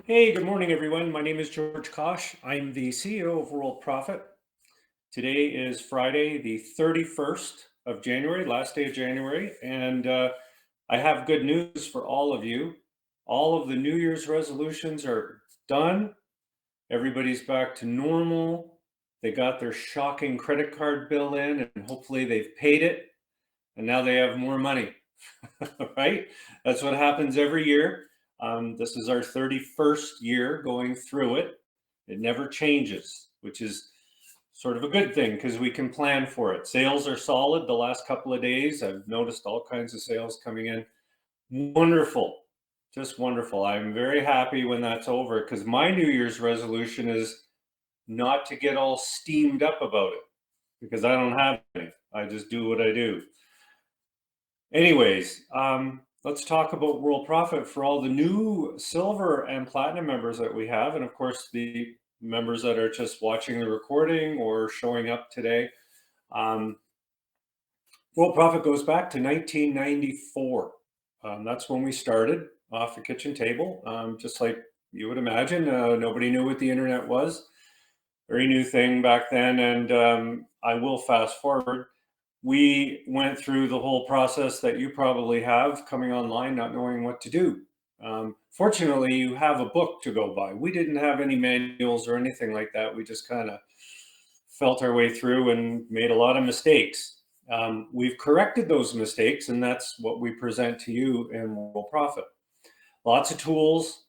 Hey, good morning, everyone. My name is George Kosch. I'm the CEO of Worldprofit. Today is Friday, the 31st of January, last day of January, and I have good news for all of you. All of the New Year's resolutions are done. Everybody's back to normal. They got their shocking credit card bill in, and hopefully they've paid it, and now they have more money. Right? That's what happens every year. This is our 31st year going through it. It never changes, which is sort of a good thing because we can plan for it. Sales are solid the last couple of days. I've noticed all kinds of sales coming in. Wonderful. Just wonderful. I'm very happy when that's over because my New Year's resolution is not to get all steamed up about it because I don't have any. I just do what I do. Anyways, let's talk about Worldprofit for all the new silver and platinum members that we have, and of course the members that are just watching the recording or showing up today. Um, Worldprofit goes back to 1994. That's when we started off the kitchen table, just like you would imagine. Nobody knew what the internet was. Very new thing back then, and I will fast forward. We went through the whole process that you probably have coming online, not knowing what to do. Fortunately, you have a book to go by. We didn't have any manuals or anything like that. We just kind of felt our way through and made a lot of mistakes. We've corrected those mistakes, and that's what we present to you in Worldprofit. Lots of tools,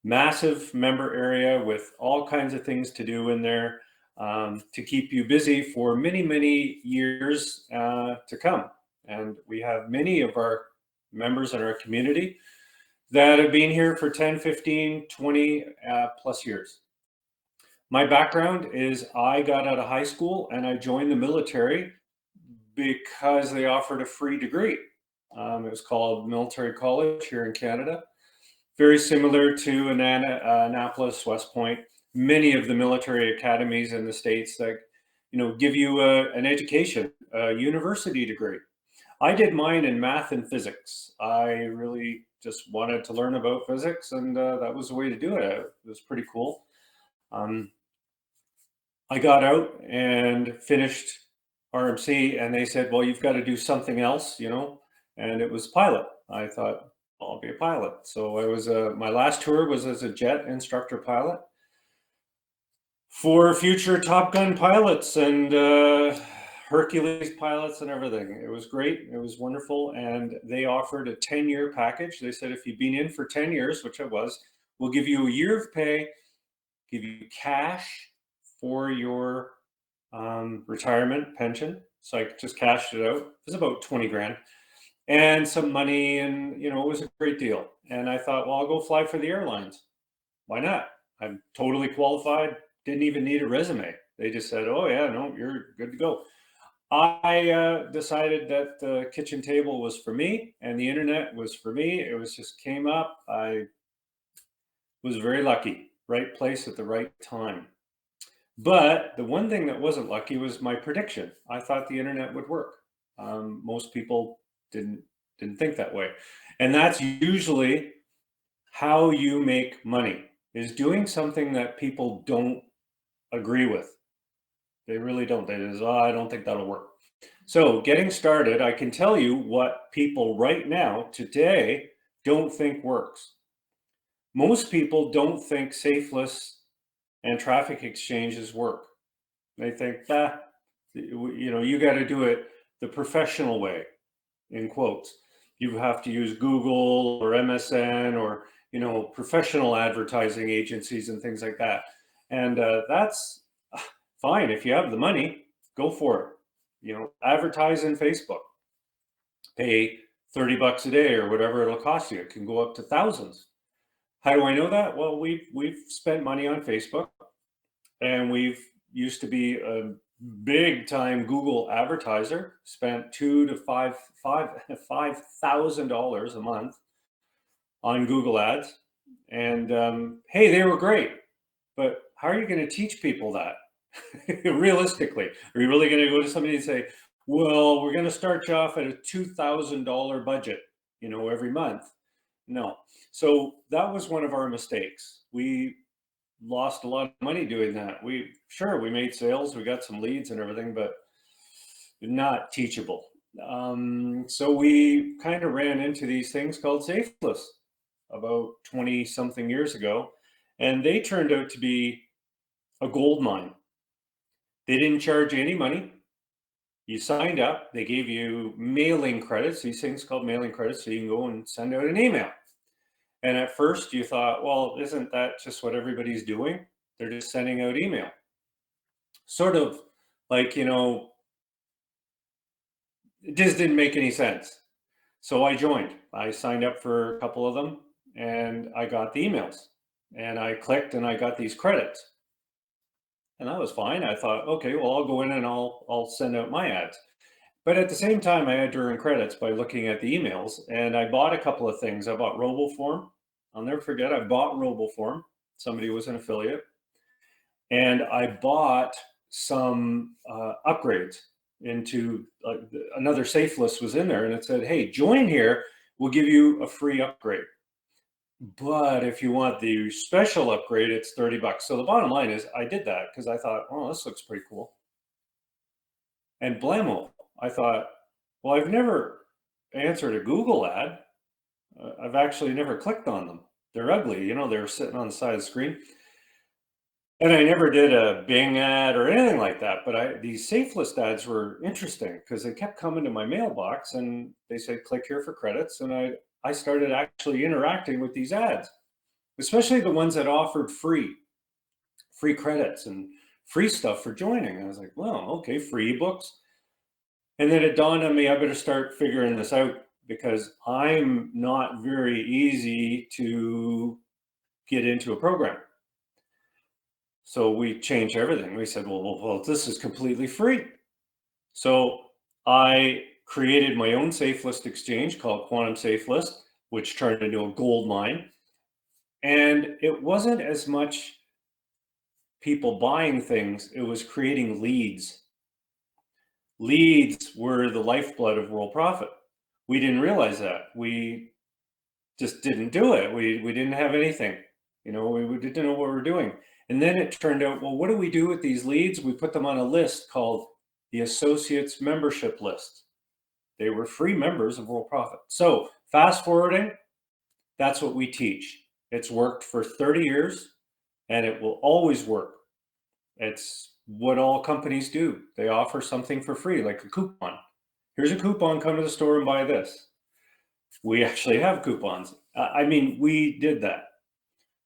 massive member area with all kinds of things to do in there to keep you busy for many, many years to come. And we have many of our members in our community that have been here for 10, 15, 20 plus years. My background is I got out of high school and I joined the military because they offered a free degree. It was called Military College here in Canada, very similar to Annapolis, West Point, many of the military academies in the States that, give you an education, a university degree. I did mine in math and physics. I really just wanted to learn about physics, and that was the way to do it. It was pretty cool. Um, I got out and finished RMC, and they said, well, you've got to do something else, and it was pilot. I thought, I'll be a pilot. So I was my last tour was as a jet instructor pilot for future Top Gun pilots and Hercules pilots and everything. It was great. It was wonderful. And they offered a 10-year package. They said, if you've been in for 10 years, which I was, we'll give you a year of pay, give you cash for your retirement pension. So I just cashed it out. It was about 20 grand and some money. And, it was a great deal. And I thought, well, I'll go fly for the airlines. Why not? I'm totally qualified. Didn't even need a resume. They just said, oh, yeah, no, you're good to go. I decided that the kitchen table was for me and the internet was for me. It was just came up. I was very lucky, right place at the right time. But the one thing that wasn't lucky was my prediction. I thought the internet would work. Most people didn't think that way, and that's usually how you make money, is doing something that people don't agree with. They really don't. They just, oh, I don't think that'll work. So getting started, I can tell you what people right now, today, don't think works. Most people don't think Safelists and traffic exchanges work. They think, you got to do it the professional way, in quotes. You have to use Google or MSN or, professional advertising agencies and things like that. And that's fine. If you have the money, go for it. Advertise in Facebook, pay 30 bucks a day or whatever it'll cost you. It can go up to thousands. How do I know that? Well, we've spent money on Facebook, and we've used to be a big time Google advertiser, spent $2,000 to $5,000 a month on Google ads. And hey, they were great, but how are you going to teach people that? Realistically, are you really going to go to somebody and say, well, we're going to start you off at a $2,000 budget, every month? No. So that was one of our mistakes. We lost a lot of money doing that. We made sales, we got some leads and everything, but not teachable. So we kind of ran into these things called Safelists about 20 something years ago, and they turned out to be a gold mine. They didn't charge you any money. You signed up, they gave you mailing credits, these things called mailing credits, so you can go and send out an email. And at first you thought, well, isn't that just what everybody's doing? They're just sending out email. Sort of like, it just didn't make any sense. So I joined. I signed up for a couple of them and I got the emails. And I clicked and I got these credits. And that was fine. I thought, okay, well, I'll go in and I'll send out my ads. But at the same time, I had to earn credits by looking at the emails. And I bought a couple of things. I bought RoboForm. I'll never forget, I bought RoboForm. Somebody was an affiliate. And I bought some upgrades into another safe list was in there, and it said, hey, join here, we'll give you a free upgrade, but if you want the special upgrade, it's $30. So the bottom line is I did that because I thought, oh, this looks pretty cool. And blammo, I thought, well, I've never answered a Google ad. I've actually never clicked on them. They're ugly, they're sitting on the side of the screen. And I never did a Bing ad or anything like that, but these safe list ads were interesting because they kept coming to my mailbox and they said, click here for credits. And I started actually interacting with these ads, especially the ones that offered free credits and free stuff for joining. I was like, well, okay, free ebooks. And then it dawned on me, I better start figuring this out because I'm not very easy to get into a program. So we changed everything. We said, well, this is completely free. So I created my own safe list exchange called Quantum Safe List, which turned into a gold mine. And it wasn't as much people buying things, it was creating leads. Leads were the lifeblood of Worldprofit. We didn't realize that. We just didn't do it. We didn't have anything. We didn't know what we were doing. And then it turned out, well, what do we do with these leads? We put them on a list called the Associates Membership List. They were free members of Worldprofit. So fast forwarding, that's what we teach. It's worked for 30 years and it will always work. It's what all companies do. They offer something for free, like a coupon. Here's a coupon, come to the store and buy this. We actually have coupons. We did that.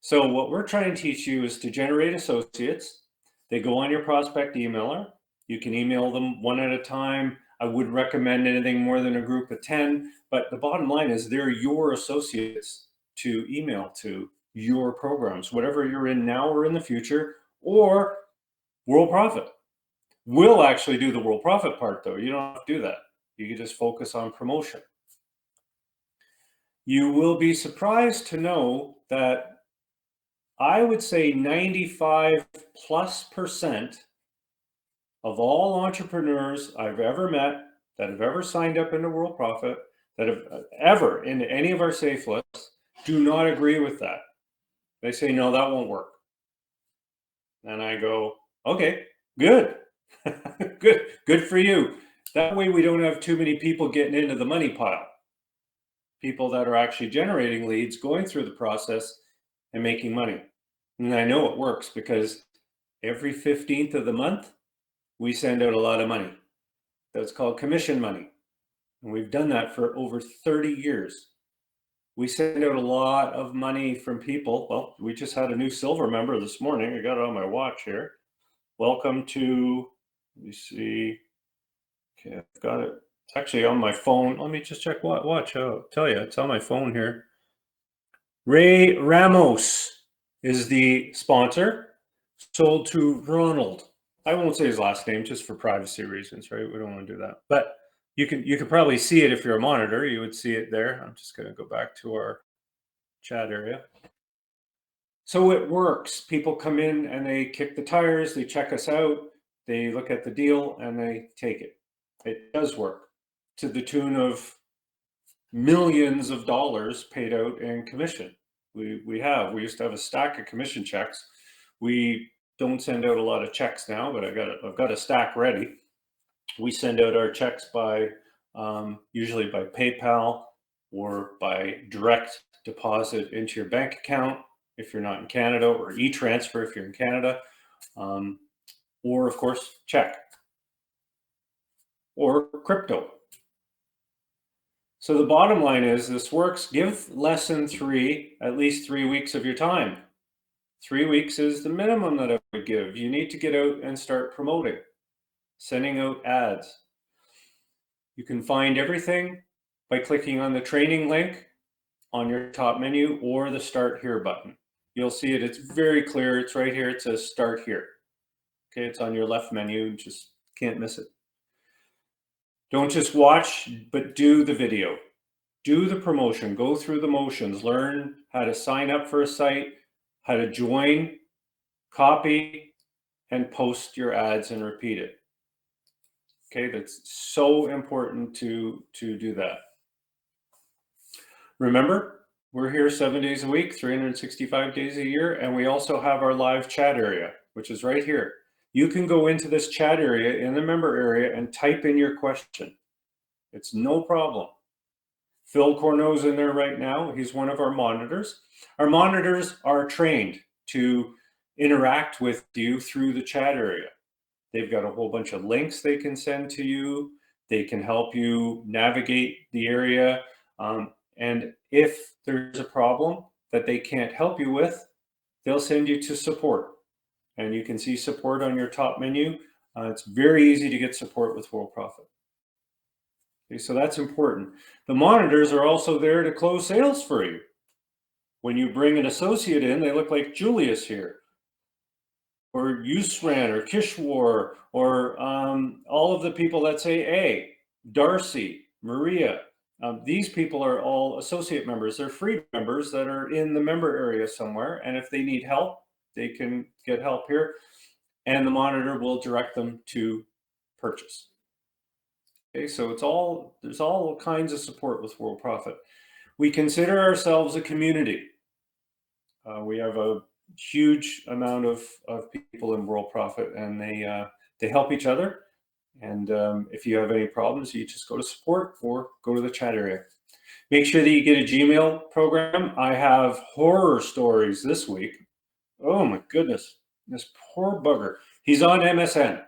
So what we're trying to teach you is to generate associates. They go on your prospect emailer. You can email them one at a time. I wouldn't recommend anything more than a group of 10, but the bottom line is they're your associates to email to your programs, whatever you're in now or in the future, or Worldprofit. We'll actually do the Worldprofit part though. You don't have to do that. You can just focus on promotion. You will be surprised to know that I would say 95+% of all entrepreneurs I've ever met that have ever signed up into Worldprofit, that have ever into any of our safe lists, do not agree with that. They say, no, that won't work. And I go, okay, good. good for you. That way we don't have too many people getting into the money pile. People that are actually generating leads, going through the process and making money. And I know it works because every 15th of the month, we send out a lot of money. That's called commission money. And we've done that for over 30 years. We send out a lot of money from people. Well, we just had a new silver member this morning. I got it on my watch here. Welcome to, let me see. Okay, I've got it. It's actually on my phone. Let me just check what watch. I'll tell you, it's on my phone here. Ray Ramos is the sponsor. Sold to Ronald. I won't say his last name just for privacy reasons, right? We don't want to do that. But you can probably see it if you're a monitor. You would see it there. I'm just going to go back to our chat area. So it works. People come in and they kick the tires. They check us out. They look at the deal and they take it. It does work to the tune of millions of dollars paid out in commission. We used to have a stack of commission checks. We don't send out a lot of checks now, but I've got a stack ready. We send out our checks by usually by PayPal or by direct deposit into your bank account if you're not in Canada, or e-transfer if you're in Canada, or of course check or crypto. So the bottom line is this works. Give lesson 3 at least 3 weeks of your time. 3 weeks is the minimum that I would give. You need to get out and start promoting, sending out ads. You can find everything by clicking on the training link on your top menu or the Start Here button. You'll see it. It's very clear. It's right here. It says Start Here. Okay, it's on your left menu. You just can't miss it. Don't just watch, but do the video. Do the promotion. Go through the motions. Learn how to sign up for a site, how to join, copy, and post your ads and repeat it. Okay, that's so important to do that. Remember, we're here 7 days a week, 365 days a year, and we also have our live chat area, which is right here. You can go into this chat area in the member area and type in your question. It's no problem. Phil Corneau's in there right now. He's one of our monitors. Our monitors are trained to interact with you through the chat area. They've got a whole bunch of links they can send to you. They can help you navigate the area. And if there's a problem that they can't help you with, they'll send you to support. And you can see support on your top menu. It's very easy to get support with Worldprofit. Okay, so that's important. The monitors are also there to close sales for you. When you bring an associate in, they look like Julius here, or Yusran, or Kishwar, or all of the people that say A, Darcy, Maria. These people are all associate members. They're free members that are in the member area somewhere. And if they need help, they can get help here. And the monitor will direct them to purchase. Okay, so there's all kinds of support with Worldprofit. We consider ourselves a community. We have a huge amount of people in Worldprofit, and they help each other. And if you have any problems, you just go to support or go to the chat area. Make sure that you get a Gmail program. I have horror stories this week. Oh my goodness, this poor bugger. He's on MSN.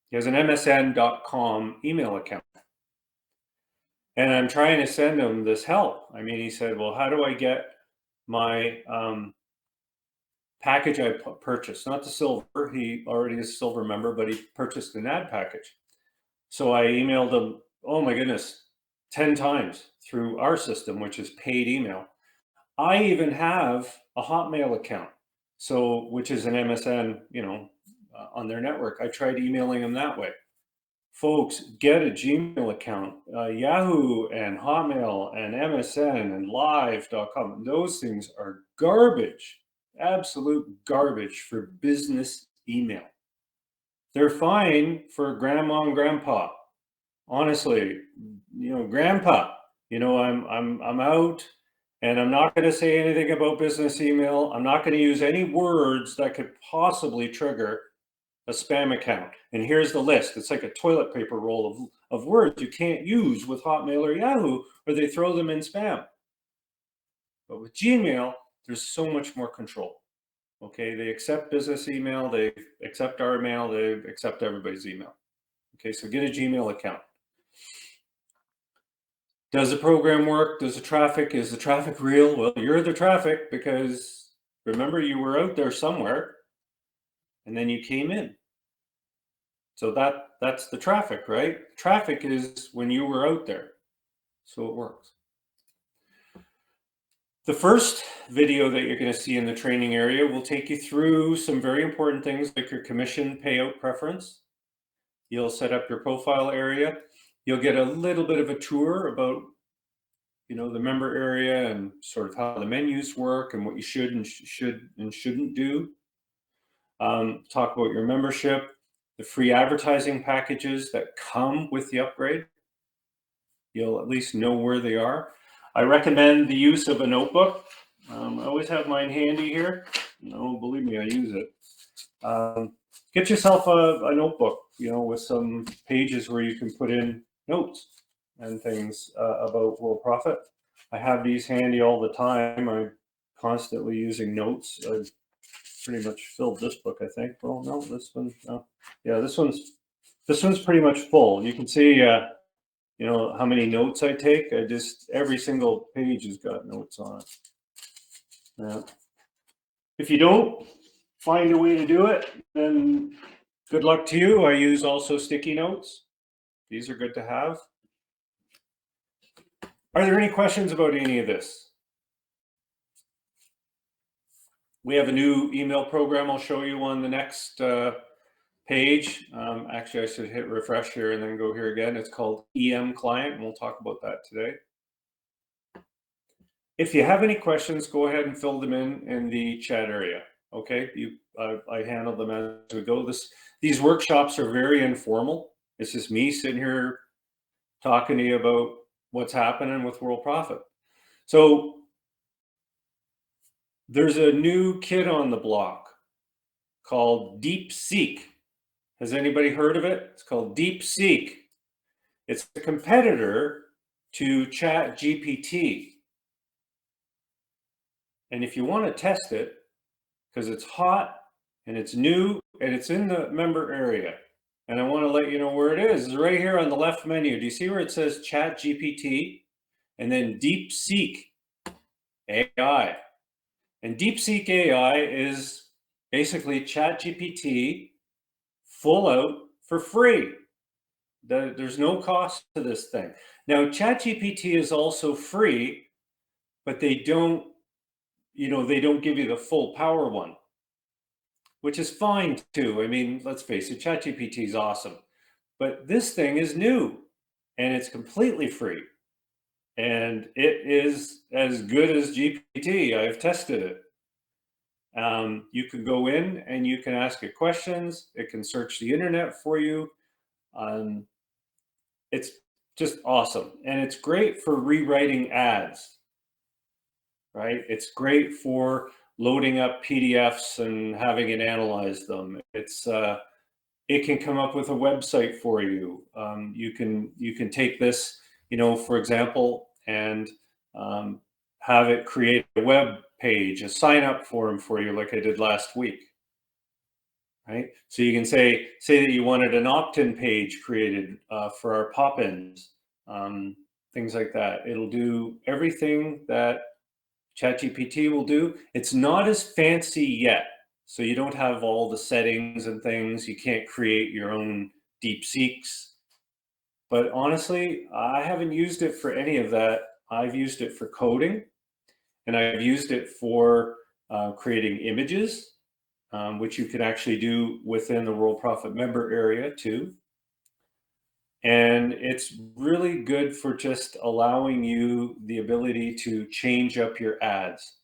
He has an msn.com email account. And I'm trying to send him this help. I mean, he said, well, how do I get my package I purchased? Not the silver. He already is a silver member, but he purchased an ad package. So I emailed him, oh my goodness, 10 times through our system, which is paid email. I even have a Hotmail account, which is an MSN, on their network. I tried emailing him that way. Folks, get a Gmail account. Yahoo and Hotmail and MSN and live.com. Those things are garbage, absolute garbage for business email. They're fine for grandma and grandpa. Honestly, grandpa, I'm out and I'm not going to say anything about business email. I'm not going to use any words that could possibly trigger a spam account. And here's the list. It's like a toilet paper roll of words you can't use with Hotmail or Yahoo, or they throw them in spam. But with Gmail, there's so much more control. Okay, they accept business email, they accept our mail, they accept everybody's email. Okay, so get a Gmail account. Does the program work? Is the traffic real? Well, you're the traffic, because remember, you were out there somewhere and then you came in. So that's the traffic, right? Traffic is when you were out there. So it works. The first video that you're going to see in the training area will take you through some very important things like your commission payout preference. You'll set up your profile area. You'll get a little bit of a tour about, the member area and sort of how the menus work and what you should and shouldn't do. Talk about your membership, the free advertising packages that come with the upgrade. You'll at least know where they are. I recommend the use of a notebook. I always have mine handy here. No, believe me, I use it. Get yourself a notebook, with some pages where you can put in notes and things about Worldprofit. I have these handy all the time. I'm constantly using notes. I've pretty much filled this book, I think. Well, no, this one, no. Yeah, this one's pretty much full. You can see, how many notes I take. Every single page has got notes on it. Yeah. If you don't find a way to do it, then good luck to you. I use also sticky notes. These are good to have. Are there any questions about any of this? We have a new email program I'll show you on the next page. Actually, I should hit refresh here and then go here again. It's called EM Client, and we'll talk about that today. If you have any questions, go ahead and fill them in the chat area. Okay, I handle them as we go. These workshops are very informal. It's just me sitting here talking to you about what's happening with Worldprofit. So there's a new kid on the block called DeepSeek. Has anybody heard of it? It's called DeepSeek. It's a competitor to ChatGPT. And if you want to test it, because it's hot and it's new and it's in the member area, and I want to let you know where it is. It's right here on the left menu. Do you see where it says ChatGPT and then DeepSeek AI? And DeepSeek AI is basically ChatGPT full out for free. There's no cost to this thing. Now, ChatGPT is also free, but they don't give you the full power one, which is fine too. I mean, let's face it, ChatGPT is awesome, but this thing is new and it's completely free. And it is as good as GPT. I've tested it. You can go in and you can ask it questions. It can search the internet for you. It's just awesome. And it's great for rewriting ads, right? It's great for loading up PDFs and having it analyze them. It can come up with a website for you. You can take this, for example, and have it create a web page, a sign up form for you, like I did last week. Right? So you can say that you wanted an opt-in page created for our pop-ins, things like that. It'll do everything that ChatGPT will do. It's not as fancy yet. So you don't have all the settings and things. You can't create your own DeepSeeks. But honestly, I haven't used it for any of that. I've used it for coding, and I've used it for creating images, which you can actually do within the Worldprofit member area too. And it's really good for just allowing you the ability to change up your ads,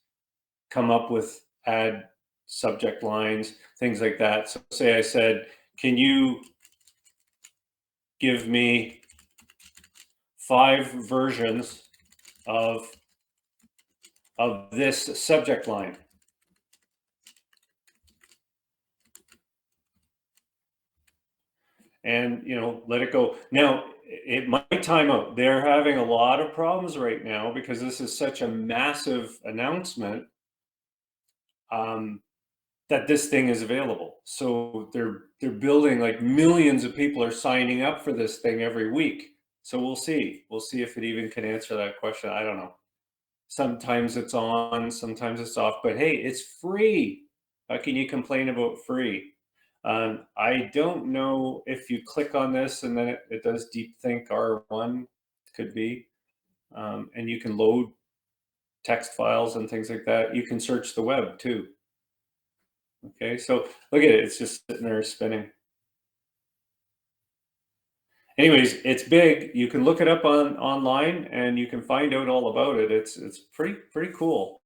come up with ad subject lines, things like that. So say I said, can you give me 5 versions of this subject line? And let it go. Now it might time out. They're having a lot of problems right now because this is such a massive announcement that this thing is available. So they're building, like, millions of people are signing up for this thing every week. So we'll see if it even can answer that question. I don't know. Sometimes it's on, sometimes it's off, but hey, it's free. How can you complain about free? I don't know if you click on this and then it does deep think R1, could be, and you can load text files and things like that. You can search the web too. Okay, so look at it, it's just sitting there spinning. Anyways, it's big. You can look it up online and you can find out all about it. It's pretty cool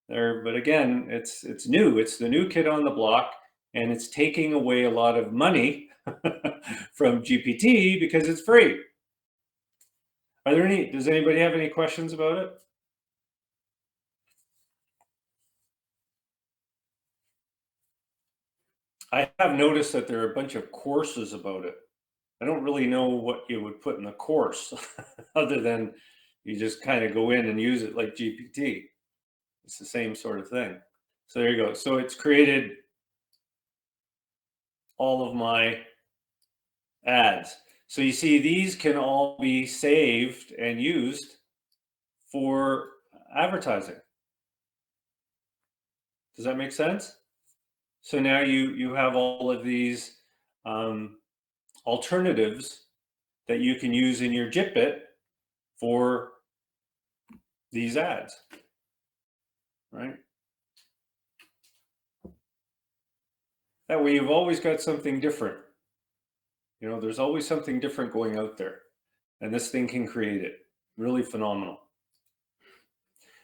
there. But again, it's new. It's the new kid on the block, and it's taking away a lot of money from GPT because it's free. Does anybody have any questions about it? I have noticed that there are a bunch of courses about it. I don't really know what you would put in the course other than you just kind of go in and use it like GPT. It's the same sort of thing. So there you go. So it's created all of my ads. So you see, these can all be saved and used for advertising. Does that make sense? So now you have all of these alternatives that you can use in your JitBit for these ads, right? That way you've always got something different. You know, there's always something different going out there, and this thing can create it. Really phenomenal.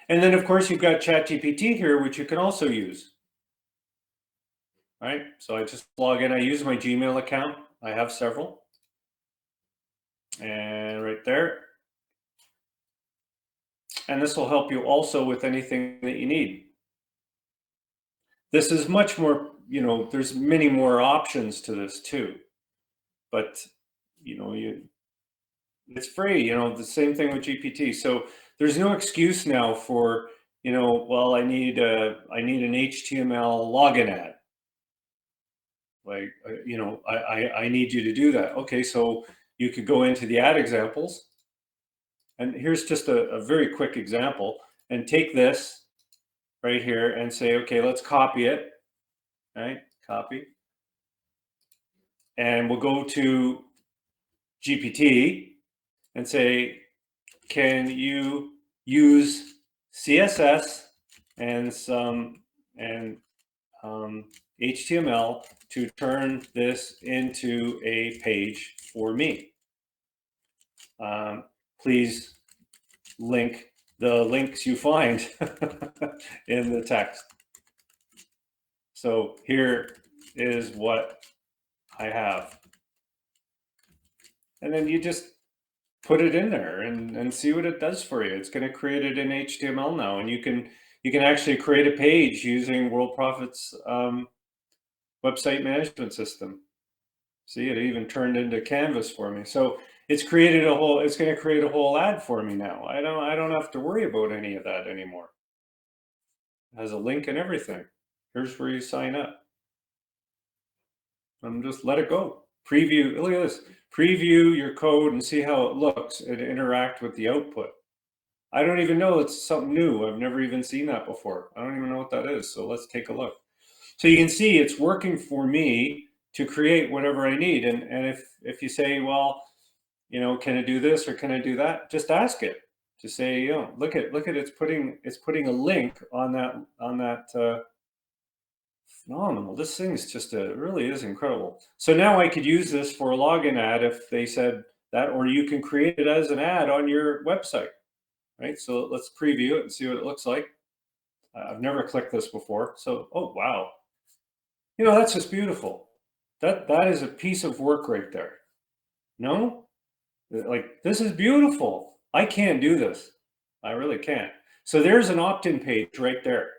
And then of course you've got ChatGPT here, which you can also use. Right? So I just log in. I use my Gmail account. I have several. And right there. And this will help you also with anything that you need. This is much more, you know, there's many more options to this too. But, you know, it's free, you know, the same thing with GPT. So there's no excuse now for, you know, well, I need an HTML login ad. Like, you know, I need you to do that. Okay, so you could go into the ad examples, and here's just a very quick example, and take this right here and say, okay, let's copy it, right? Copy. And we'll go to GPT and say, can you use CSS and some HTML to turn this into a page for me? Please link the links you find in the text. So here is what I have. And then you just put it in there and see what it does for you. It's going to create it in HTML now, and you can actually create a page using Worldprofit's website management system. See, it even turned into Canvas for me. So it's created it's going to create a whole ad for me now. I don't have to worry about any of that anymore. It has a link and everything. Here's where you sign up. And just let it go. Preview, look at this. Preview your code and see how it looks and interact with the output. I don't even know, it's something new. I've never even seen that before. I don't even know what that is. So let's take a look. So you can see it's working for me to create whatever I need. And if you say, well, you know, can I do this or can I do that? Just ask it. To say, you know, look at it's putting a link on that phenomenal. This thing is just it really is incredible. So now I could use this for a login ad if they said that, or you can create it as an ad on your website, right? So let's preview it and see what it looks like. I've never clicked this before. So, oh, wow. You know, that's just beautiful. That is a piece of work right there. No? Like, this is beautiful. I can't do this. I really can't. So there's an opt-in page right there,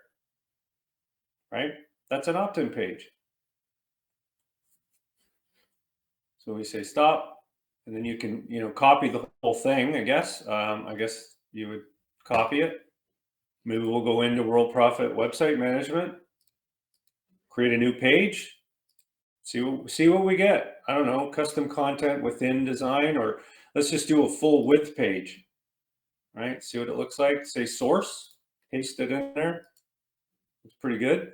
right? That's an opt-in page. So we say stop, and then you can, you know, copy the whole thing, I guess. I guess you would copy it. Maybe we'll go into Worldprofit website management, create a new page, see what we get. I don't know, custom content within design, or let's just do a full width page, right? See what it looks like. Say source, paste it in there. It's pretty good.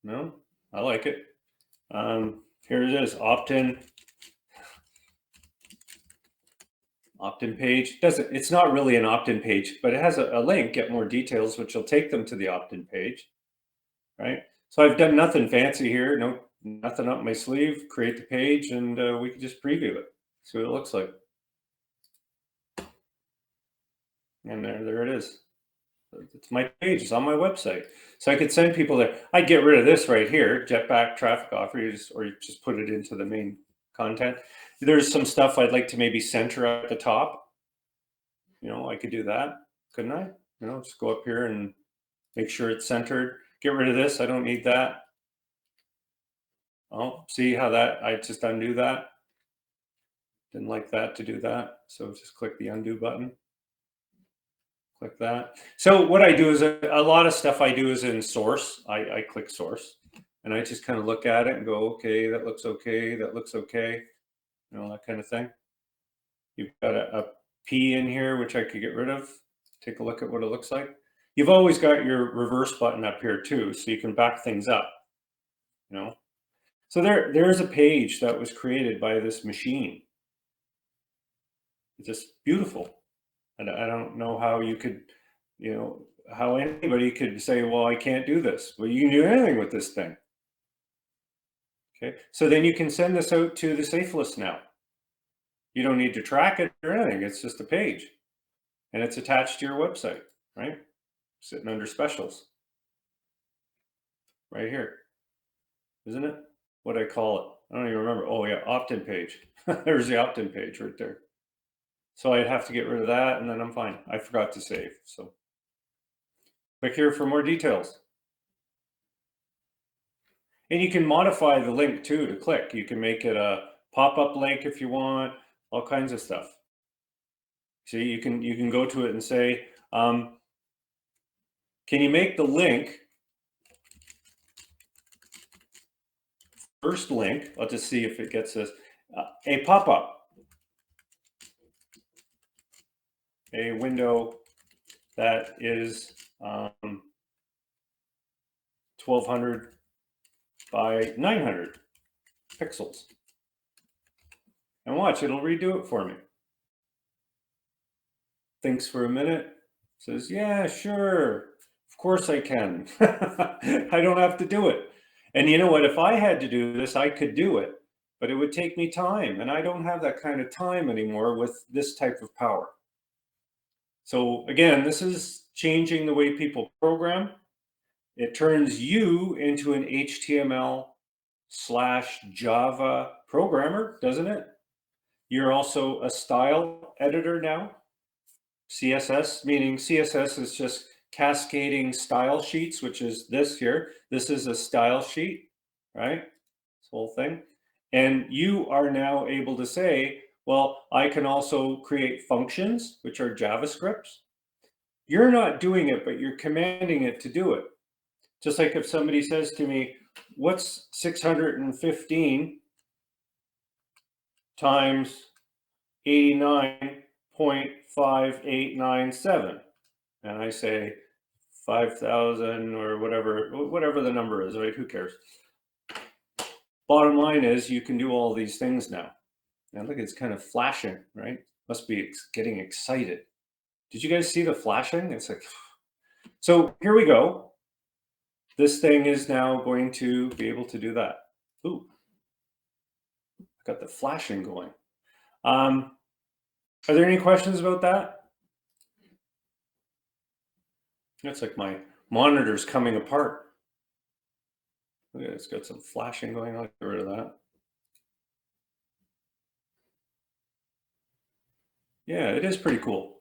No, I like it. Here it is, opt-in page. It's not really an opt-in page, but it has a link, get more details, which will take them to the opt-in page, right? So I've done nothing fancy here, nothing up my sleeve. Create the page, and we can just preview it, see what it looks like. And there it is. It's my page. It's on my website. So I could send people there. I'd get rid of this right here, Jetpack traffic offer, or you just put it into the main content. There's some stuff I'd like to maybe center at the top. You know, I could do that, couldn't I? You know, just go up here and make sure it's centered. Get rid of this. I don't need that. Oh, see how that, I just undo that. Didn't like that to do that. So just click the undo button. Click that. So what I do is a lot of stuff I do is in source. I click source and I just kind of look at it and go, okay, that looks okay. That looks okay. You know, that kind of thing. You've got a P in here, which I could get rid of. Take a look at what it looks like. You've always got your reverse button up here too, so you can back things up, you know. So there's a page that was created by this machine. It's just beautiful. And I don't know how you could, you know, how anybody could say, well, I can't do this. Well, you can do anything with this thing. Okay, so then you can send this out to the Safelists now. You don't need to track it or anything. It's just a page. And it's attached to your website, right? Sitting under specials. Right here. Isn't it? What do I call it? I don't even remember. Oh yeah, opt-in page. There's the opt-in page right there. So I'd have to get rid of that and then I'm fine. I forgot to save. So click here for more details. And you can modify the link too to click. You can make it a pop-up link if you want, all kinds of stuff. See, you can go to it and say, can you make the link, first link, I'll just see if it gets this, a pop-up, a window that is 1200 by 900 pixels. And watch, it'll redo it for me. Thinks for a minute, says, yeah, sure, of course I can. I don't have to do it. And you know what, if I had to do this, I could do it, but it would take me time. And I don't have that kind of time anymore with this type of power. So again, this is changing the way people program. It turns you into an HTML/Java programmer, doesn't it? You're also a style editor now. CSS, meaning CSS is just cascading style sheets, which is this here. This is a style sheet, right? This whole thing. And you are now able to say, well, I can also create functions, which are JavaScripts. You're not doing it, but you're commanding it to do it. Just like if somebody says to me, what's 615 times 89.5897? And I say 5,000 or whatever the number is, right? Who cares? Bottom line is you can do all these things now. And look, it's kind of flashing, right? Must be getting excited. Did you guys see the flashing? It's like, so here we go. This thing is now going to be able to do that. Ooh, got the flashing going. Are there any questions about that? It's like my monitor's coming apart. Look at it, it's got some flashing going on. Get rid of that. Yeah, it is pretty cool.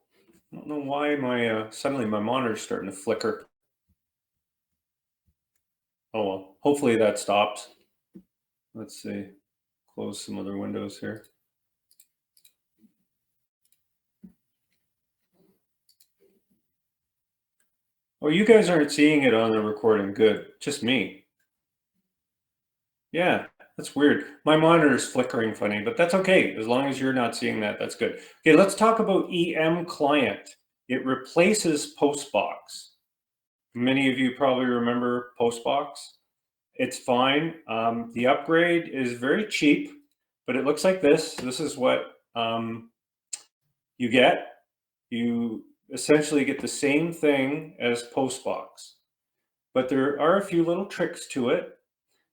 I don't know why my suddenly my monitor's starting to flicker. Oh well, hopefully that stops. Let's see. Close some other windows here. Oh, you guys aren't seeing it on the recording. Good. Just me. Yeah, that's weird. My monitor's flickering funny, but that's okay. As long as you're not seeing that, that's good. Okay, let's talk about EM Client. It replaces Postbox. Many of you probably remember Postbox. It's fine. The upgrade is very cheap, but it looks like this. This is what you get. You essentially get the same thing as Postbox, but there are a few little tricks to it.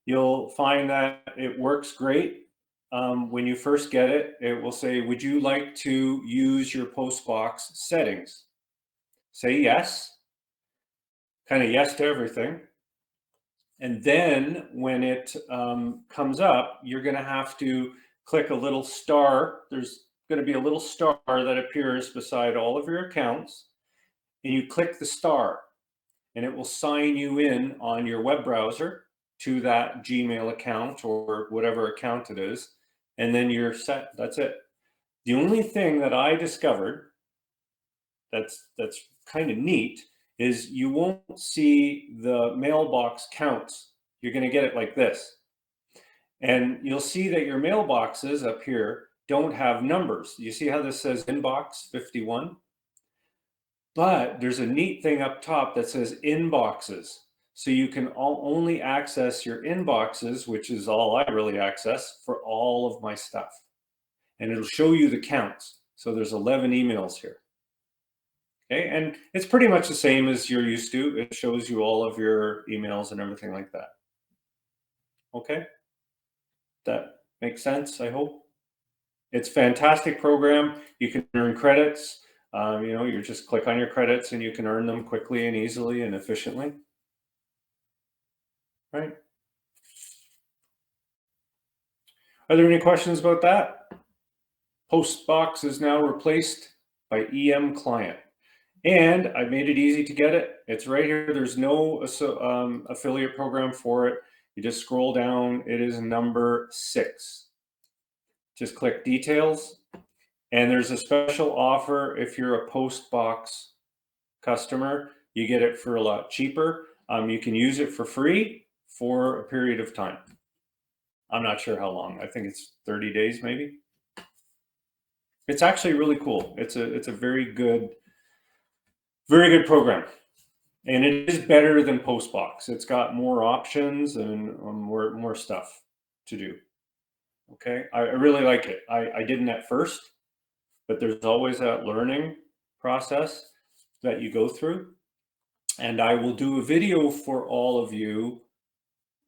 You'll find that it works great. When you first get it, it will say, would you like to use your Postbox settings? Say yes, kind of yes to everything. And then when it comes up, you're going to have to click a little star. There's going to be a little star that appears beside all of your accounts, and you click the star, and it will sign you in on your web browser to that Gmail account or whatever account it is, and then you're set. That's it. The only thing that I discovered that's kind of neat is you won't see the mailbox counts. You're going to get it like this. And you'll see that your mailboxes up here don't have numbers. You see how this says inbox 51? But there's a neat thing up top that says inboxes. So you can only access your inboxes, which is all I really access for all of my stuff. And it'll show you the counts. So there's 11 emails here. Okay, and it's pretty much the same as you're used to. It shows you all of your emails and everything like that. Okay, that makes sense, I hope. It's a fantastic program. You can earn credits. You know, you just click on your credits and you can earn them quickly and easily and efficiently. Right? Are there any questions about that? Postbox is now replaced by EM Client. And I made it easy to get it. It's right here. There's no affiliate program for it. You just scroll down. It is number 6. Just click details. And there's a special offer if you're a Postbox customer. You get it for a lot cheaper. You can use it for free for a period of time. I'm not sure how long. I think it's 30 days maybe. It's actually really cool. It's a very good program. And it is better than Postbox. It's got more options and more stuff to do. Okay, I really like it. I didn't at first, but there's always that learning process that you go through. And I will do a video for all of you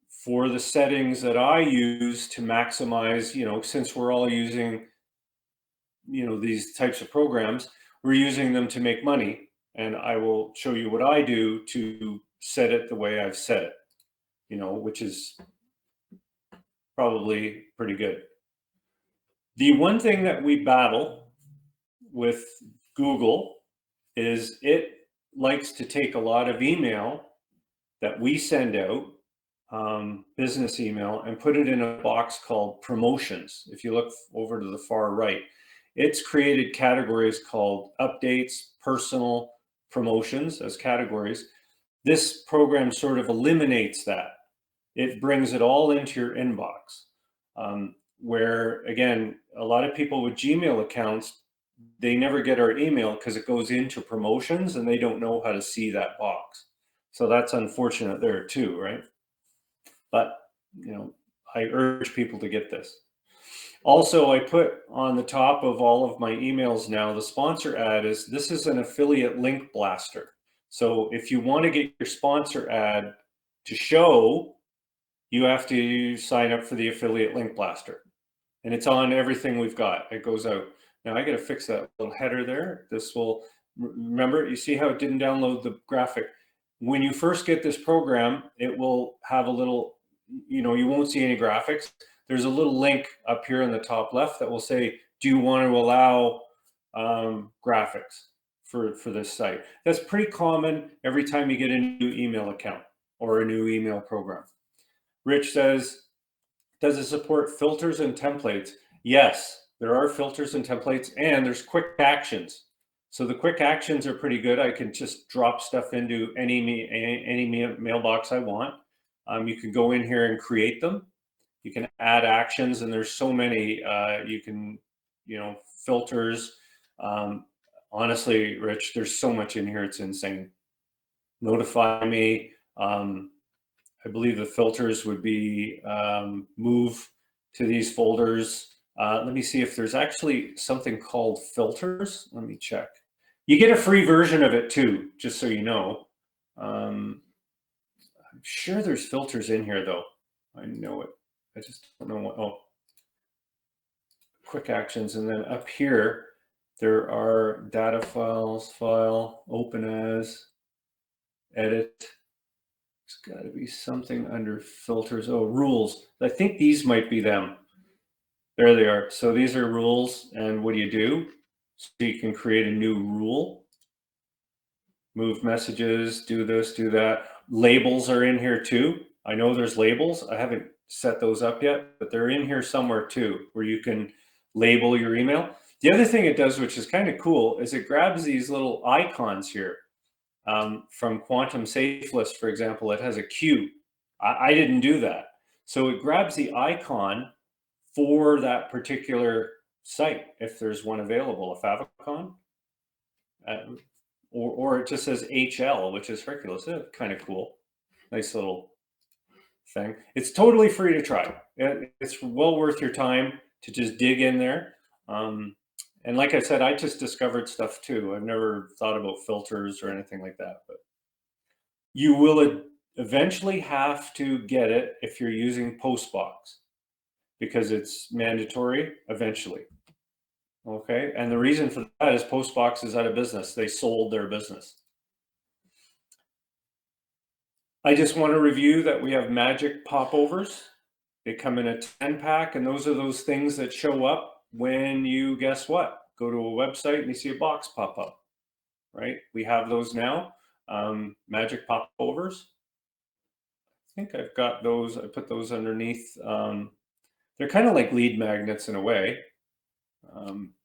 for the settings that I use to maximize, you know, since we're all using, you know, these types of programs, we're using them to make money. And I will show you what I do to set it the way I've set it, you know, which is probably pretty good. The one thing that we battle with Google is it likes to take a lot of email that we send out, business email, and put it in a box called promotions. If you look over to the far right, it's created categories called updates, personal, promotions as categories. This program sort of eliminates that. It brings it all into your inbox. Where again, a lot of people with Gmail accounts, they never get our email because it goes into promotions and they don't know how to see that box. So that's unfortunate there too, right? But you know, I urge people to get this. Also, I put on the top of all of my emails now, the sponsor ad is, this is an affiliate link blaster. So if you want to get your sponsor ad to show, you have to sign up for the affiliate link blaster. And it's on everything we've got. It goes out. Now I got to fix that little header there. This will, remember, you see how it didn't download the graphic. When you first get this program, it will have a little, you know, you won't see any graphics. There's a little link up here in the top left that will say, do you want to allow graphics for this site? That's pretty common every time you get a new email account or a new email program. Rich says, does it support filters and templates? Yes, there are filters and templates, and there's quick actions. So the quick actions are pretty good. I can just drop stuff into any mailbox I want. You can go in here and create them. You can add actions, and there's so many. You can, you know, filters. Honestly, Rich, there's so much in here. It's insane. Notify me. I believe the filters would be move to these folders. Let me see if there's actually something called filters. Let me check. You get a free version of it too, just so you know. I'm sure there's filters in here though. I know it. I just don't know what. Oh, quick actions. And then up here, there are data files, file, open as, edit. There's got to be something under filters. Oh, rules. I think these might be them. There they are. So these are rules, and what do? So you can create a new rule, move messages, do this, do that. Labels are in here too. I know there's labels. I haven't set those up yet, but they're in here somewhere too, where you can label your email. The other thing it does, which is kind of cool, is it grabs these little icons here. From Quantum Safelists, for example, it has a Q. I didn't do that. So it grabs the icon for that particular site, if there's one available, a favicon, or it just says HL, which is Hercules. Kind of cool. Nice little thing. It's totally free to try. It's well worth your time to just dig in there. And like I said, I just discovered stuff too. I've never thought about filters or anything like that, but you will eventually have to get it if you're using Postbox, because it's mandatory eventually. Okay. And the reason for that is Postbox is out of business. They sold their business. I just want to review that we have magic popovers. They come in a 10-pack, and those are those things that show up when you, guess what? Go to a website and you see a box pop up, right? We have those now. Magic popovers. I think I've got those. I put those underneath. They're kind of like lead magnets in a way.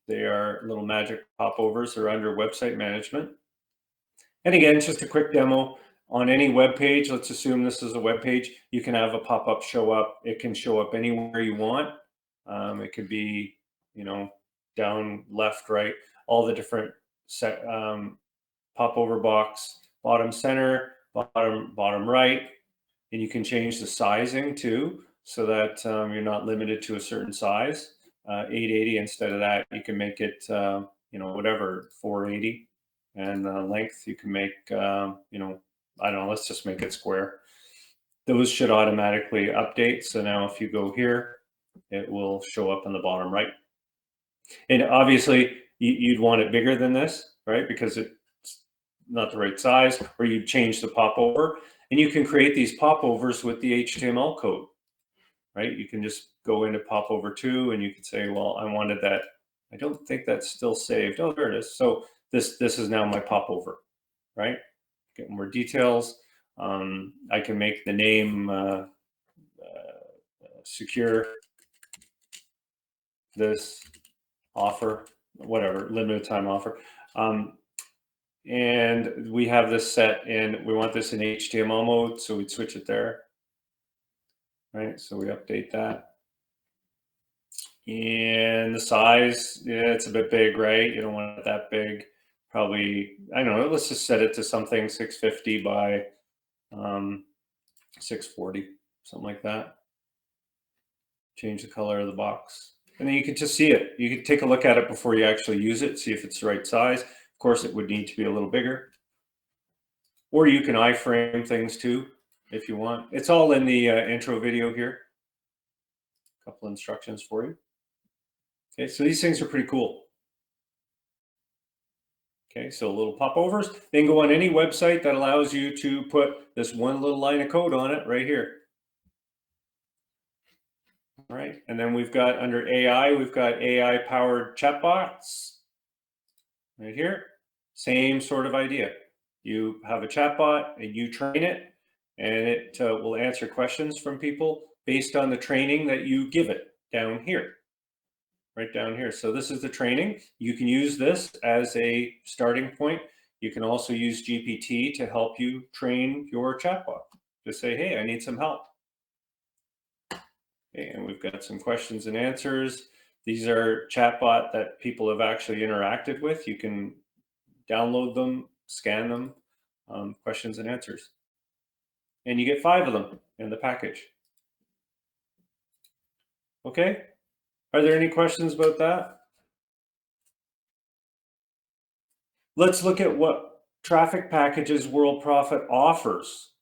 They are little magic popovers. They're under website management. And again, it's just a quick demo. On any web page, let's assume this is a web page, you can have a pop-up show up. It can show up anywhere you want. It could be, down, left, right, all the different popover box, bottom center, bottom right, and you can change the sizing too, so that you're not limited to a certain size. 880 instead of that, you can make it, whatever, 480, and length you can make, I don't know, let's just make it square. Those should automatically update. So now if you go here, it will show up in the bottom right. And obviously you'd want it bigger than this, right? Because it's not the right size, or you change the popover. And you can create these popovers with the HTML code, right? You can just go into popover 2 and you can say, well, I wanted that. I don't think that's still saved. Oh, there it is. So this is now my popover, right? Get more details. I can make the name secure this offer, whatever, limited time offer. And we have this set in, we want this in HTML mode, so we'd switch it there, right? So we update that. And the size, yeah, it's a bit big, right? You don't want it that big. Probably, I don't know, let's just set it to something 650 by 640, something like that. Change the color of the box. And then you can just see it. You can take a look at it before you actually use it, see if it's the right size. Of course, it would need to be a little bigger. Or you can iframe things too, if you want. It's all in the intro video here. A couple instructions for you. Okay, so these things are pretty cool. Okay, so little popovers. Then go on any website that allows you to put this one little line of code on it right here. All right, and then we've got under AI, we've got AI powered chatbots right here. Same sort of idea. You have a chatbot and you train it, and it will answer questions from people based on the training that you give it down here. Right down here. So this is the training. You can use this as a starting point. You can also use GPT to help you train your chatbot. Just say, hey, I need some help. Okay, and we've got some questions and answers. These are chatbot that people have actually interacted with. You can download them, scan them, questions and answers. And you get 5 of them in the package. Okay. Are there any questions about that? Let's look at what traffic packages Worldprofit offers.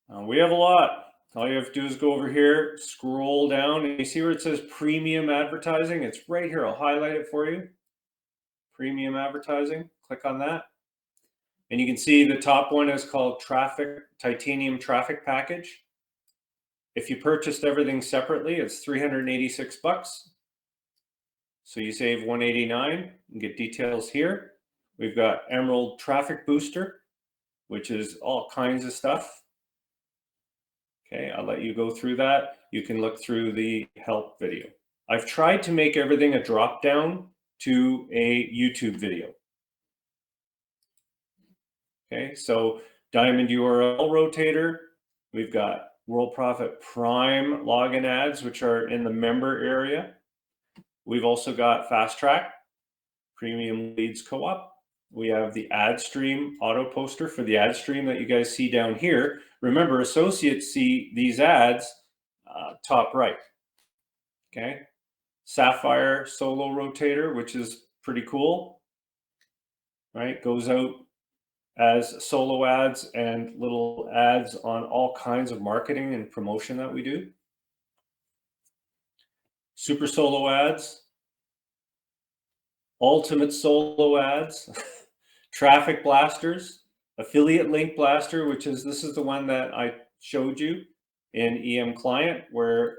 We have a lot. All you have to do is go over here, scroll down, and you see where it says premium advertising? It's right here. I'll highlight it for you. Premium advertising. Click on that. And you can see the top one is called Titanium Traffic Package. If you purchased everything separately, it's $386. So you save $189 and get details here. We've got Emerald Traffic Booster, which is all kinds of stuff. Okay, I'll let you go through that. You can look through the help video. I've tried to make everything a drop down to a YouTube video. Okay, so Diamond URL Rotator. We've got Worldprofit Prime login ads, which are in the member area. We've also got Fast Track, Premium Leads Co-op. We have the ad stream auto poster for the ad stream that you guys see down here. Remember, associates see these ads top right. Okay, Sapphire Solo Rotator, which is pretty cool, right? Goes out as solo ads and little ads on all kinds of marketing and promotion that we do. Super solo ads, ultimate solo ads, traffic blasters, affiliate link blaster, which is, this is the one that I showed you in EM Client, where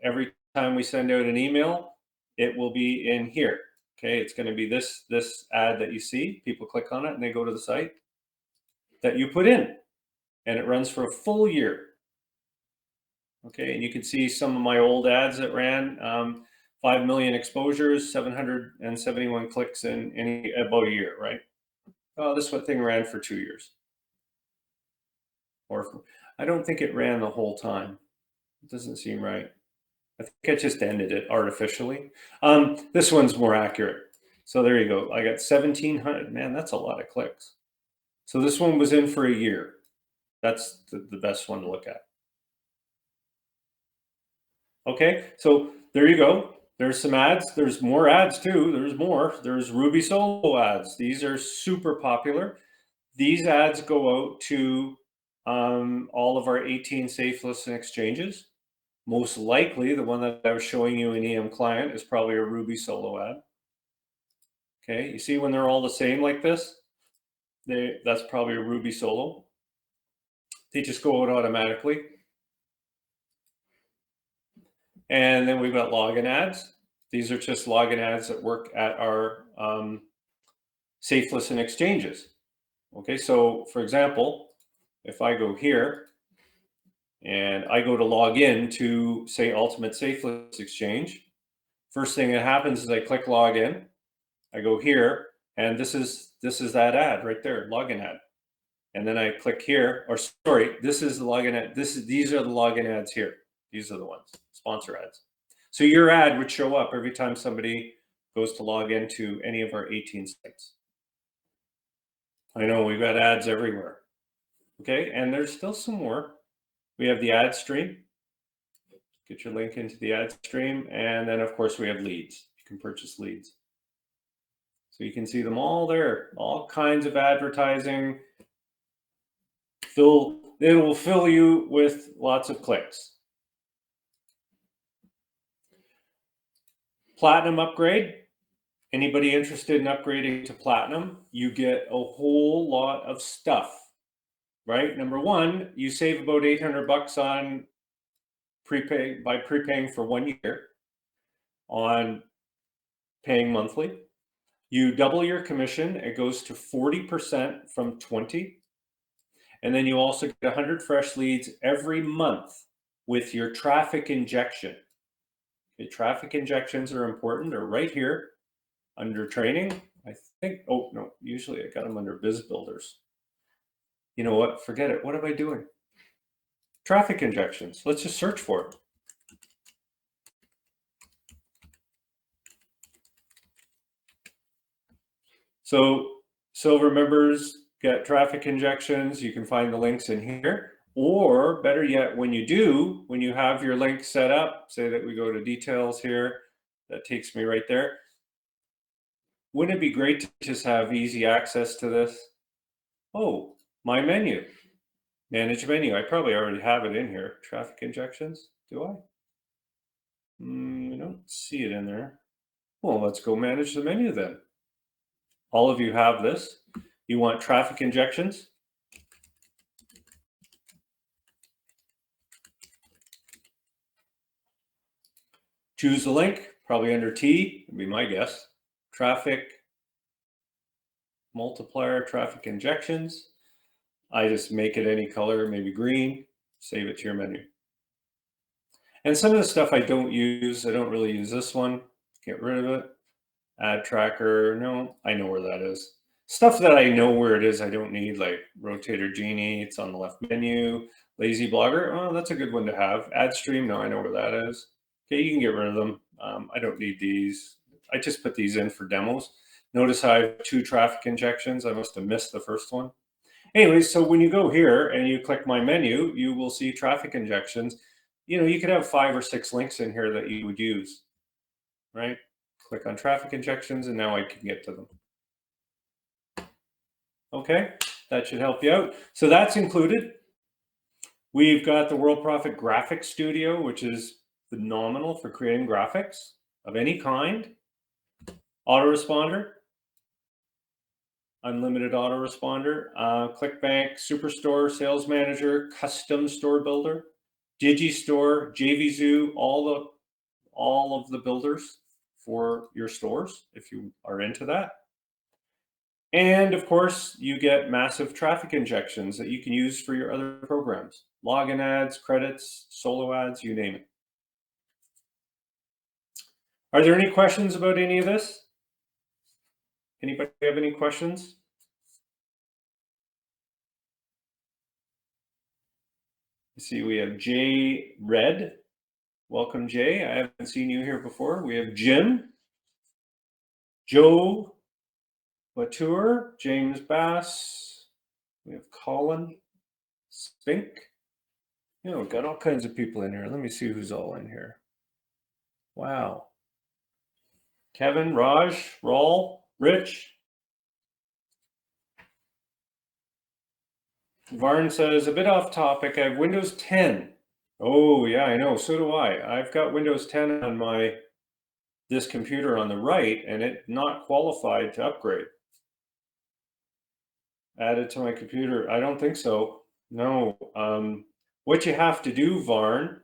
every time we send out an email, it will be in here. Okay, it's going to be this ad that you see. People click on it and they go to the site that you put in, and it runs for a full year. Okay, and you can see some of my old ads that ran, 5 million exposures, 771 clicks in about a year, right? Oh, this thing ran for 2 years. Or I don't think it ran the whole time. It doesn't seem right. I think I just ended it artificially. This one's more accurate. So there you go. I got 1,700. Man, that's a lot of clicks. So this one was in for a year. That's the best one to look at. Okay, so there you go. There's some ads. There's more ads too. There's more. There's Ruby Solo ads. These are super popular. These ads go out to all of our 18 Safelists and exchanges. Most likely, the one that I was showing you in EM Client is probably a Ruby Solo ad. Okay, you see when they're all the same like this? That's probably a Ruby Solo. They just go out automatically. And then we've got login ads. These are just login ads that work at our Safelists and exchanges. Okay, so for example, if I go here and I go to log in to, say, Ultimate Safelists Exchange, first thing that happens is I click login. I go here, and this is that ad right there, login ad. And then I click here, or sorry, this is the login ad. These are the login ads here. These are the ones, sponsor ads. So your ad would show up every time somebody goes to log into any of our 18 sites. I know we've got ads everywhere. Okay, and there's still some more. We have the ad stream. Get your link into the ad stream. And then, of course, we have leads. You can purchase leads. So you can see them all there. All kinds of advertising. It will fill you with lots of clicks. Platinum upgrade. Anybody interested in upgrading to Platinum? You get a whole lot of stuff, right? Number one, you save about $800 on prepay by prepaying for 1 year on paying monthly. You double your commission. It goes to 40% from 20. And then you also get 100 fresh leads every month with your traffic injection. Okay, traffic injections are important. They're right here under training. I think, oh no, usually I got them under biz builders. You know what? Forget it. What am I doing? Traffic injections. Let's just search for it. So silver members get traffic injections. You can find the links in here. Or better yet, when you have your link set up, say that we go to details here, that takes me right there. Wouldn't it be great to just have easy access to this? Oh, my menu, manage menu. I probably already have it in here. Traffic injections, do I? I don't see it in there. Well, let's go manage the menu then. All of you have this. You want traffic injections? Choose the link, probably under T, would be my guess. Traffic multiplier, traffic injections. I just make it any color, maybe green, save it to your menu. And some of the stuff I don't use, I don't really use this one, get rid of it. Ad tracker, no, I know where that is. Stuff that I know where it is, I don't need, like Rotator Genie, it's on the left menu. Lazy Blogger, oh, that's a good one to have. Ad Stream, no, I know where that is. Okay, you can get rid of them. I don't need these. I just put these in for demos. Notice I have 2 traffic injections. I must have missed the first one. Anyways, so when you go here and you click my menu, you will see traffic injections. You know, you could have 5 or 6 links in here that you would use, right? Click on traffic injections, and now I can get to them. Okay, that should help you out. So that's included. We've got the Worldprofit Graphics Studio, which is phenomenal for creating graphics of any kind. Autoresponder, unlimited autoresponder, ClickBank, Superstore, Sales Manager, Custom Store Builder, Digistore, JVZoo, all of the builders for your stores if you are into that. And of course, you get massive traffic injections that you can use for your other programs. Login ads, credits, solo ads, you name it. Are there any questions about any of this? Anybody have any questions? You see, we have Jay Red. Welcome, Jay. I haven't seen you here before. We have Jim, Joe Latour, James Bass. We have Colin, Spink. You know, we've got all kinds of people in here. Let me see who's all in here. Wow. Kevin, Raj, Raul, Rich. Varn says, a bit off topic, I have Windows 10. Oh, yeah, I know. So do I. I've got Windows 10 on this computer on the right, and it's not qualified to upgrade. Add it to my computer. I don't think so. No. What you have to do, Varn,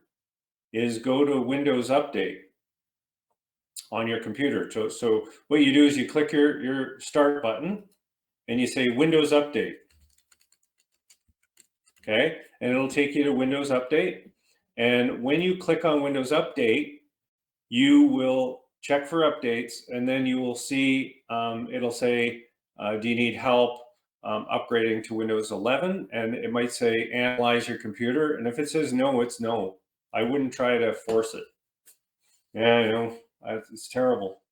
is go to Windows Update on your computer. So what you do is you click your start button and you say Windows Update. Okay, and it'll take you to Windows Update. And when you click on Windows Update, you will check for updates, and then you will see, it'll say, do you need help upgrading to Windows 11? And it might say, analyze your computer. And if it says no, it's no. I wouldn't try to force it. Yeah, I know, it's terrible.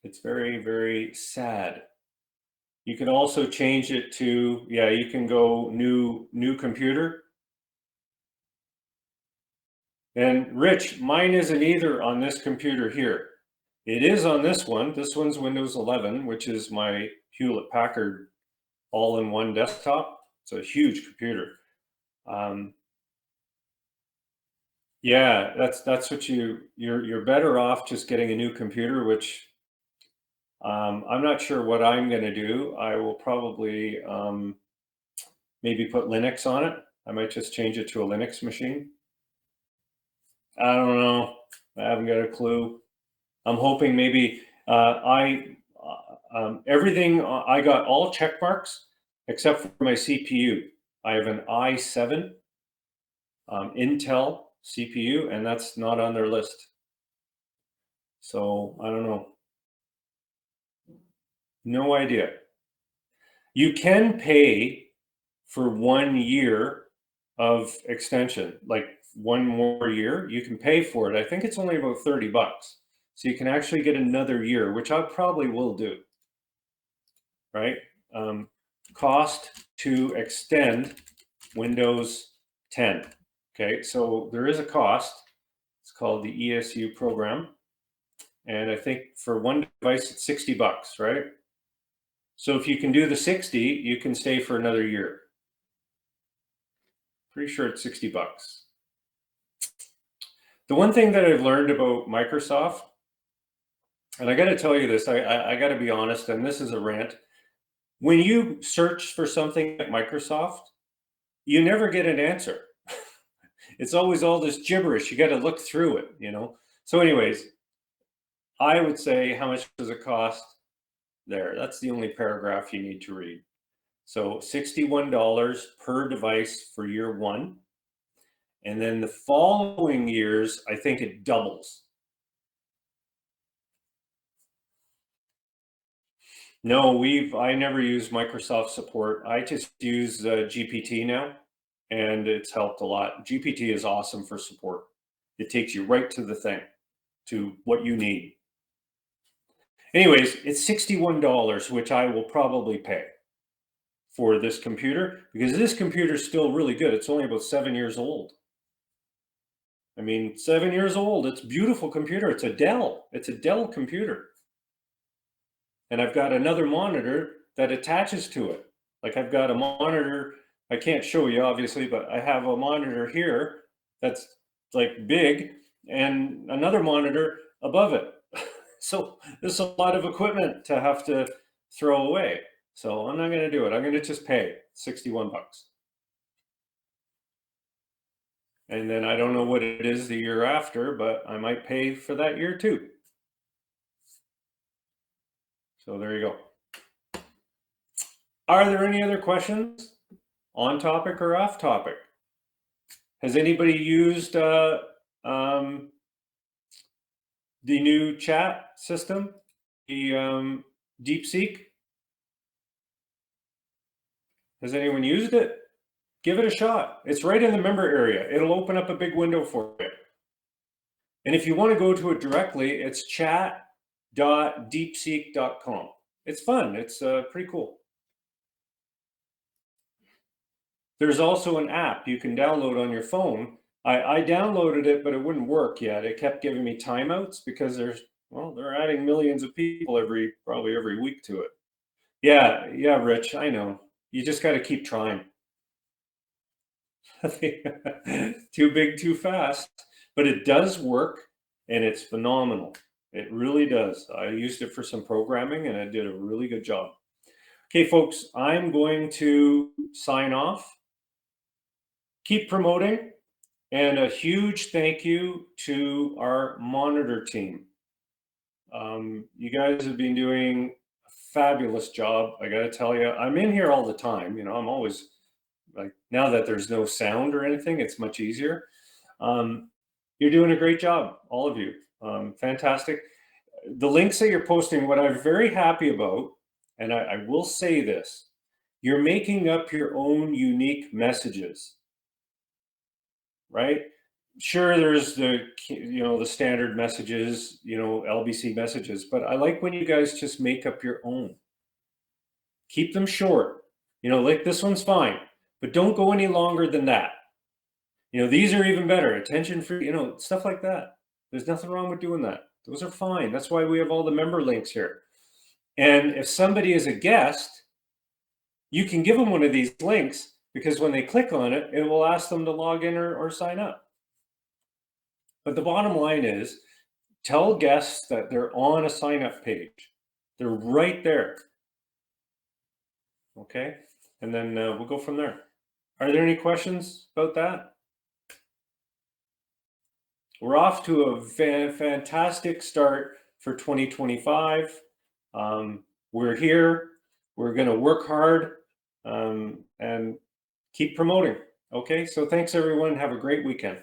It's very, very sad. You can also change it to, yeah, you can go new computer. And Rich, mine isn't either on this computer here. It is on this one. This one's Windows 11, which is my Hewlett Packard all-in-one desktop. It's a huge computer. Yeah, that's what you're better off just getting a new computer, which I'm not sure what I'm going to do. I will probably maybe put Linux on it. I might just change it to a Linux machine. I don't know. I haven't got a clue. I'm hoping maybe everything, I got all check marks except for my CPU. I have an i7 Intel CPU, and that's not on their list. So I don't know. No idea. You can pay for 1 year of extension, like 1 more year. You can pay for it. I think it's only about $30. So you can actually get another year, which I probably will do, right? Cost to extend Windows 10. Okay, so there is a cost. It's called the ESU program. And I think for one device, it's $60, right? So if you can do the 60, you can stay for another year. Pretty sure it's $60. The one thing that I've learned about Microsoft, and I got to tell you this, I got to be honest, and this is a rant. When you search for something at Microsoft, you never get an answer. It's always all this gibberish. You got to look through it, you know? So anyways, I would say, how much does it cost? There, that's the only paragraph you need to read. So $61 per device for year one. And then the following years, I think it doubles. No, I never use Microsoft support. I just use GPT now, and it's helped a lot. GPT is awesome for support. It takes you right to the thing, to what you need. Anyways, it's $61, which I will probably pay for this computer, because this computer is still really good. It's only about 7 years old. I mean, 7 years old. It's a beautiful computer. It's a Dell. It's a Dell computer. And I've got another monitor that attaches to it. Like, I've got a monitor, I can't show you obviously, but I have a monitor here that's like big, and another monitor above it. So there's a lot of equipment to have to throw away. So I'm not going to do it. I'm going to just pay 61 bucks. And then I don't know what it is the year after, but I might pay for that year too. So there you go. Are there any other questions on topic or off topic? Has anybody used the new chat system, the DeepSeek? Has anyone used it? Give it a shot. It's right in the member area. It'll open up a big window for you. And if you want to go to it directly, it's chat.deepseek.com. It's fun. It's pretty cool. There's also an app you can download on your phone. I downloaded it, but it wouldn't work yet. It kept giving me timeouts because they're adding millions of people probably every week to it. Yeah, Rich, I know. You just got to keep trying. Too big, too fast. But it does work, and it's phenomenal. It really does. I used it for some programming, and it did a really good job. Okay, folks, I'm going to sign off. Keep promoting, and a huge thank you to our monitor team. You guys have been doing a fabulous job. I got to tell you, I'm in here all the time. You know, I'm always like, now that there's no sound or anything, it's much easier. You're doing a great job, all of you. Fantastic. The links that you're posting, what I'm very happy about, and I will say this, you're making up your own unique messages, right? Sure, there's the standard messages, LBC messages, but I like when you guys just make up your own. Keep them short. Like this one's fine, but don't go any longer than that. These are even better. Attention free, stuff like that. There's nothing wrong with doing that. Those are fine. That's why we have all the member links here. And if somebody is a guest, you can give them one of these links, because when they click on it, it will ask them to log in or sign up. But the bottom line is, tell guests that they're on a sign up page. They're right there. Okay. And then we'll go from there. Are there any questions about that? We're off to a fantastic start for 2025. We're here. We're going to work hard and keep promoting. Okay. So thanks, everyone. Have a great weekend.